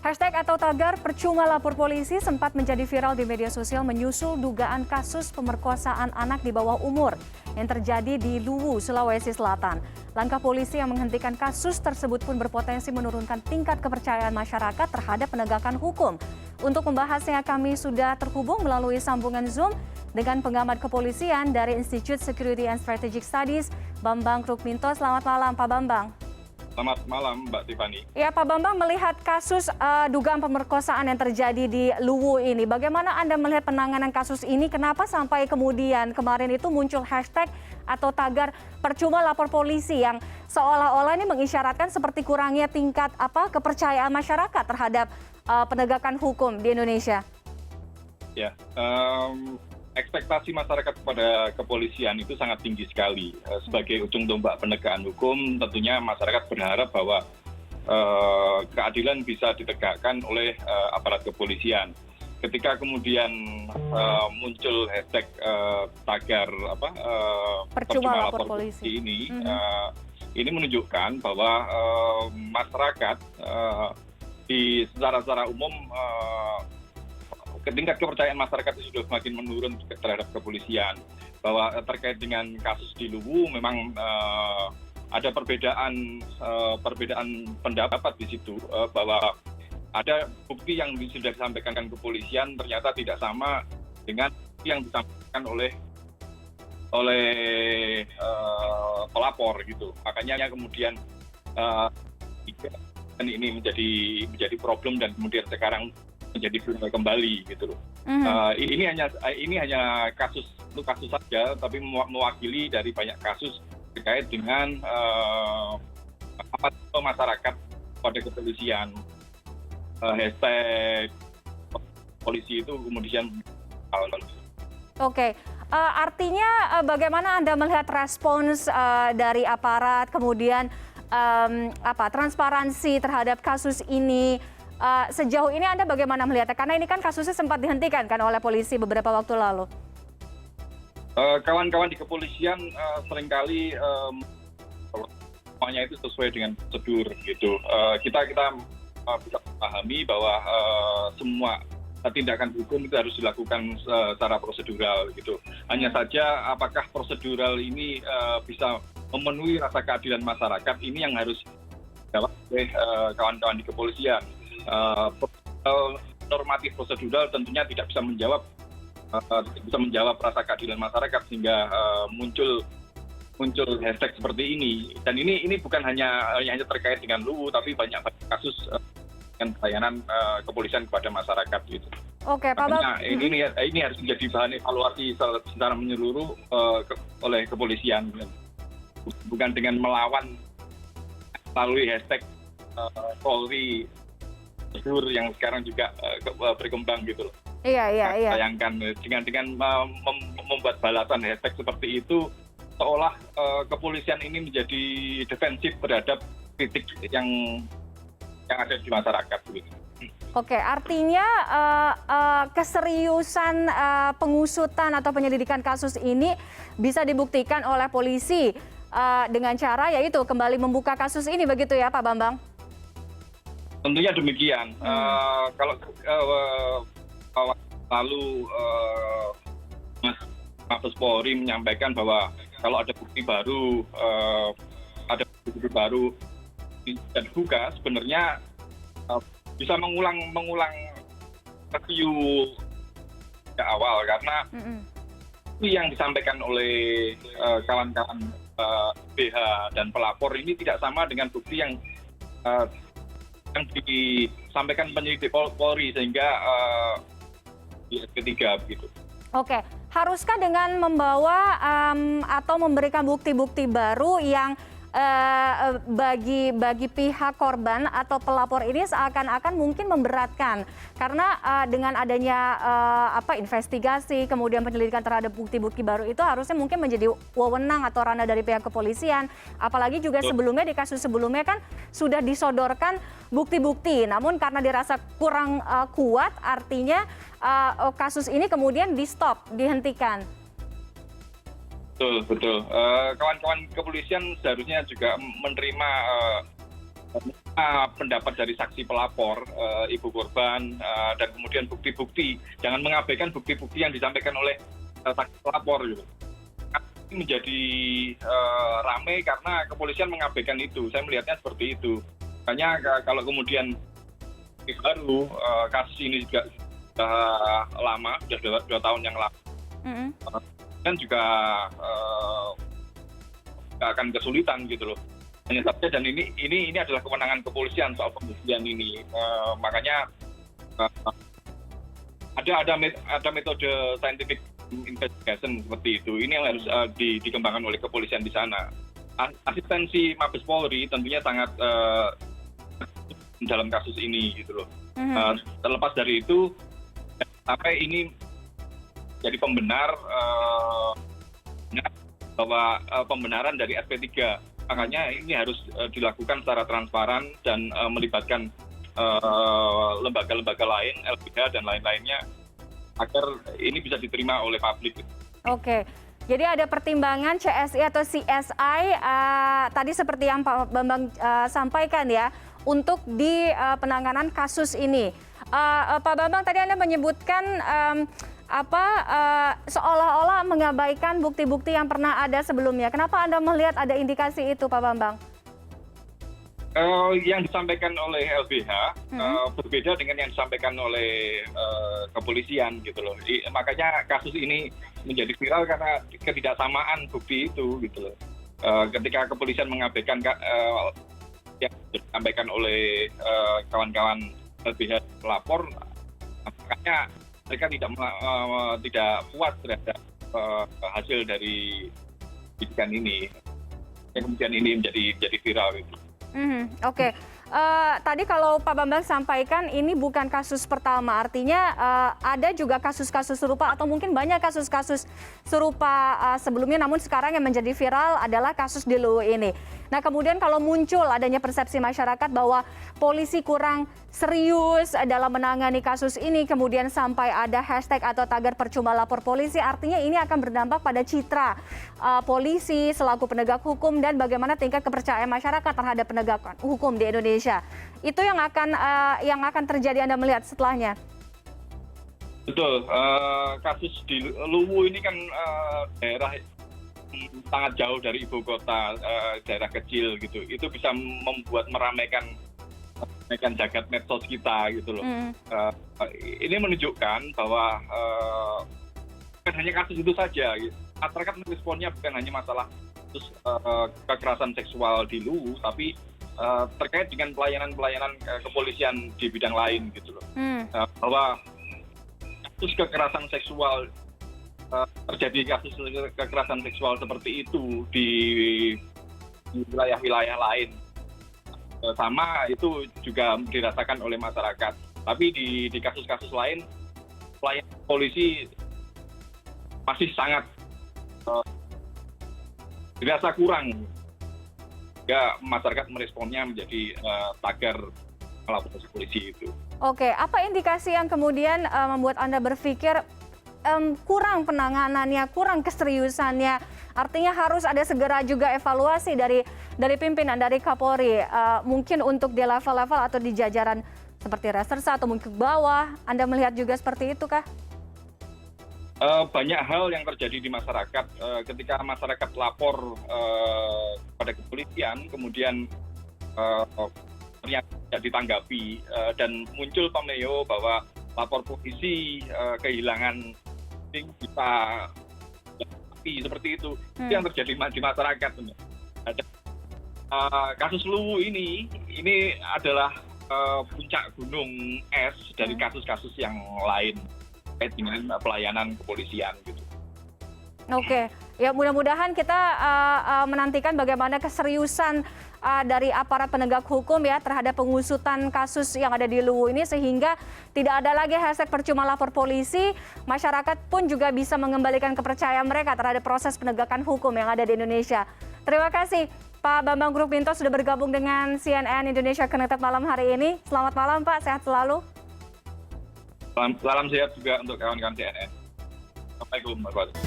Hashtag atau tagar percuma lapor polisi sempat menjadi viral di media sosial menyusul dugaan kasus pemerkosaan anak di bawah umur yang terjadi di Luwu, Sulawesi Selatan. Langkah polisi yang menghentikan kasus tersebut pun berpotensi menurunkan tingkat kepercayaan masyarakat terhadap penegakan hukum. Untuk membahasnya kami sudah terhubung melalui sambungan Zoom dengan pengamat kepolisian dari Institute Security and Strategic Studies, Bambang Rukminto. Selamat malam, Pak Bambang. Selamat malam, Mbak Tiffany. Ya, Pak Bambang, melihat kasus dugaan pemerkosaan yang terjadi di Luwu ini, bagaimana Anda melihat penanganan kasus ini? Kenapa sampai kemudian kemarin itu muncul hashtag atau tagar percuma lapor polisi yang seolah-olah ini mengisyaratkan seperti kurangnya tingkat kepercayaan masyarakat terhadap penegakan hukum di Indonesia? Ya, ekspektasi masyarakat kepada kepolisian itu sangat tinggi sekali. Sebagai ujung tombak penegakan hukum, tentunya masyarakat berharap bahwa keadilan bisa ditegakkan oleh aparat kepolisian. Ketika kemudian muncul hashtag tagar percuma lapor polisi ini menunjukkan bahwa masyarakat secara umum tingkat kepercayaan masyarakat itu sudah semakin menurun terhadap kepolisian. Bahwa terkait dengan kasus di Luwu memang ada perbedaan pendapat di situ, bahwa ada bukti yang sudah disampaikan kepolisian ternyata tidak sama dengan yang disampaikan oleh pelapor gitu. Makanya kemudian ini menjadi problem dan kemudian sekarang menjadi viral kembali gitu loh. Ini hanya kasus saja, tapi mewakili dari banyak kasus terkait dengan masyarakat pada kepolisian. Hashtag polisi itu kemudian. Oke, artinya bagaimana Anda melihat respons dari aparat, kemudian transparansi terhadap kasus ini? Sejauh ini Anda bagaimana melihatnya? Karena ini kan kasusnya sempat dihentikan kan oleh polisi beberapa waktu lalu. Kawan-kawan di kepolisian seringkali semuanya itu sesuai dengan prosedur gitu. Kita bisa memahami bahwa semua tindakan hukum itu harus dilakukan secara prosedural gitu. Hanya saja apakah prosedural ini bisa memenuhi rasa keadilan masyarakat, ini yang harus dijawab oleh kawan-kawan di kepolisian. Normatif prosedural tentunya tidak bisa menjawab rasa keadilan masyarakat sehingga muncul hashtag seperti ini. Dan ini bukan hanya terkait dengan Luwu, tapi banyak kasus dengan pelayanan kepolisian kepada masyarakat gitu. Oke, Pak Bambang. Ini harus menjadi bahan evaluasi secara menyeluruh oleh kepolisian, bukan dengan melawan melalui hashtag Polri yang sekarang juga berkembang gitu loh. Iya. Bayangkan dengan membuat balasan hashtag seperti itu, seolah kepolisian ini menjadi defensif terhadap kritik yang ada di masyarakat. Gitu. Oke, artinya keseriusan pengusutan atau penyelidikan kasus ini bisa dibuktikan oleh polisi dengan cara yaitu kembali membuka kasus ini, begitu ya Pak Bambang? Tentunya demikian. Kalau lalu Mabes Polri menyampaikan bahwa kalau ada bukti baru, dan dibuka, sebenarnya bisa mengulang review awal, karena itu yang disampaikan oleh kawan-kawan BH dan pelapor ini tidak sama dengan bukti yang disampaikan penyelidik Polri, sehingga di ketiga begitu. Oke, haruskah dengan membawa atau memberikan bukti-bukti baru yang bagi pihak korban atau pelapor ini seakan-akan mungkin memberatkan karena dengan adanya investigasi kemudian penyelidikan terhadap bukti-bukti baru itu harusnya mungkin menjadi wewenang atau ranah dari pihak kepolisian, apalagi juga sebelumnya di kasus sebelumnya kan sudah disodorkan bukti-bukti, namun karena dirasa kurang kuat artinya kasus ini kemudian di-stop, dihentikan. Betul. Kawan-kawan kepolisian seharusnya juga menerima pendapat dari saksi pelapor, ibu korban, dan kemudian bukti-bukti. Jangan mengabaikan bukti-bukti yang disampaikan oleh saksi pelapor gitu. Ini menjadi ramai karena kepolisian mengabaikan itu. Saya melihatnya seperti itu. Makanya kalau kemudian baru kasus ini juga sudah lama, sudah 2 tahun yang lalu, dan juga akan kesulitan gitu loh. Hanya saja, dan ini adalah kewenangan kepolisian soal pembuktian ini. Makanya ada metode scientific investigation seperti itu. Ini yang harus dikembangkan oleh kepolisian di sana. Asistensi Mabes Polri tentunya sangat dalam kasus ini gitu loh. Terlepas dari itu, sampai ini jadi pembenar bahwa pembenaran dari SP3. Makanya ini harus dilakukan secara transparan dan melibatkan lembaga-lembaga lain, LBH dan lain-lainnya, agar ini bisa diterima oleh publik. Oke, jadi ada pertimbangan CSI atau CSI tadi seperti yang Pak Bambang sampaikan ya, untuk di penanganan kasus ini. Pak Bambang, tadi Anda menyebutkan seolah-olah mengabaikan bukti-bukti yang pernah ada sebelumnya. Kenapa Anda melihat ada indikasi itu, Pak Bambang? Yang disampaikan oleh LBH berbeda dengan yang disampaikan oleh kepolisian gitu loh. Makanya kasus ini menjadi viral karena ketidaksamaan bukti itu gitu loh. Ketika kepolisian mengabaikan yang disampaikan oleh kawan-kawan LBH pelapor, makanya mereka tidak puas terhadap hasil dari penyidikan ini. Kemudian ini menjadi viral gitu. Oke. Tadi kalau Pak Bambang sampaikan ini bukan kasus pertama, artinya ada juga kasus-kasus serupa atau mungkin banyak kasus-kasus serupa sebelumnya, namun sekarang yang menjadi viral adalah kasus di Luwu ini. Nah, kemudian kalau muncul adanya persepsi masyarakat bahwa polisi kurang serius dalam menangani kasus ini, kemudian sampai ada hashtag atau tagar percuma lapor polisi, artinya ini akan berdampak pada citra polisi selaku penegak hukum dan bagaimana tingkat kepercayaan masyarakat terhadap penegakan hukum di Indonesia. Itu yang akan terjadi, Anda melihat setelahnya. Betul, kasus di Luwu ini kan daerah sangat jauh dari ibu kota, daerah kecil gitu. Itu bisa meramaikan jagat medsos kita gitu loh. Ini menunjukkan bahwa bukan hanya kasus itu saja. Masyarakat meresponnya bukan hanya masalah kasus kekerasan seksual di Luwu, tapi terkait dengan pelayanan kepolisian di bidang lain gitu loh. Bahwa kasus kekerasan seksual, terjadi kasus kekerasan seksual seperti itu di wilayah-wilayah lain, sama itu juga dirasakan oleh masyarakat. Tapi di kasus-kasus lain, pelayanan polisi masih sangat dirasa kurang. Ya, masyarakat meresponnya menjadi tagar melapor polisi itu. Oke, apa indikasi yang kemudian membuat Anda berpikir kurang penanganannya, kurang keseriusannya? Artinya harus ada segera juga evaluasi dari pimpinan, dari Kapolri, mungkin untuk di level-level atau di jajaran seperti reserse atau mungkin ke bawah. Anda melihat juga seperti itu kah? Banyak hal yang terjadi di masyarakat ketika masyarakat lapor pada kepolisian, kemudian ternyata tidak ditanggapi dan muncul pameo bahwa lapor polisi kehilangan bisa seperti itu. Itu yang terjadi di masyarakat. Kasus Luwu ini adalah puncak gunung es dari kasus-kasus yang lain terkait dengan pelayanan kepolisian gitu. Oke, ya mudah-mudahan kita menantikan bagaimana keseriusan dari aparat penegak hukum ya terhadap pengusutan kasus yang ada di Luwu ini, sehingga tidak ada lagi hashtag percuma lapor polisi. Masyarakat pun juga bisa mengembalikan kepercayaan mereka terhadap proses penegakan hukum yang ada di Indonesia. Terima kasih Pak Bambang Grupinto sudah bergabung dengan CNN Indonesia Connected malam hari ini. Selamat malam Pak, sehat selalu. Salam sehat juga untuk kawan-kawan CNN. Assalamualaikum warahmatullahi wabarakatuh.